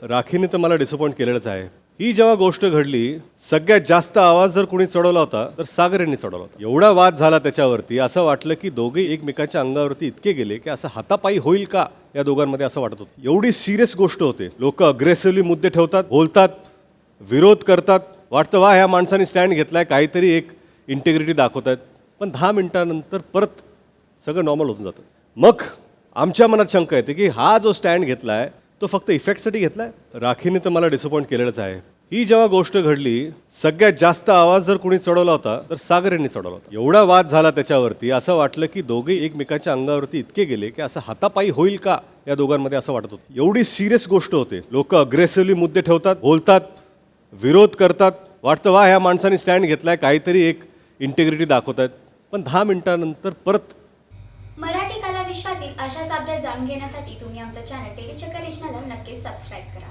राखीने तर मला डिसअपॉइंट केलेलंच आहे. ही जेव्हा गोष्ट घडली, सगळ्यात जास्त आवाज जर कोणी चढवला होता तर सागर यांनी चढवला होता. एवढा वाद झाला त्याच्यावरती, असं वाटलं की दोघे एकमेकांच्या अंगावरती इतके गेले की असं हातापायी होईल का या दोघांमध्ये, असं वाटत होतं. एवढी सिरियस गोष्ट होते. लोक अग्रेसिव्हली मुद्दे ठेवतात, बोलतात, विरोध करतात. वाटतं वा ह्या माणसाने स्टँड घेतलाय, काहीतरी एक इंटिग्रिटी दाखवतात. पण 10 मिनिटानंतर परत सगळं नॉर्मल होऊन जातं. मग आमच्या मनात शंका येते की हा जो स्टँड घेतलाय तो फक्त इफेक्टसाठी घेतलाय. राखीने तर मला डिसअपॉइंट केलेलंच आहे. ही जेव्हा गोष्ट घडली, सगळ्यात जास्त आवाज जर कोणी चढवला होता तर सागर यांनी चढवला होता. एवढा वाद झाला त्याच्यावरती, असं वाटलं की दोघे एकमेकांच्या अंगावरती इतके गेले की असं हातापायी होईल का या दोघांमध्ये, असं वाटत होतं. एवढी सिरियस गोष्ट होते. लोक अग्रेसिव्हली मुद्दे ठेवतात, बोलतात, विरोध करतात. वाटतं वा ह्या माणसाने स्टँड घेतलाय, काहीतरी एक इंटिग्रिटी दाखवतात. पण 10 मिनिटानंतर परत मराठी कला विश्वातील अशाच अपडेट जाणून घेण्यासाठी तुम्ही आमचं चॅनल टेलीचक्कर रिजनला नक्कीच सबस्क्राईब करा.